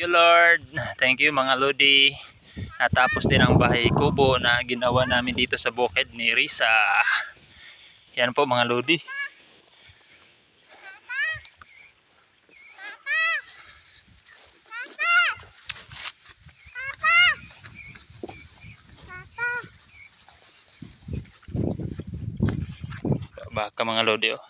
you Lord. Thank you mga Lodi. Natapos din ang bahay kubo na ginawa namin dito sa bukid ni Risa. Yan po mga Lodi. Baka mga Lodi oh.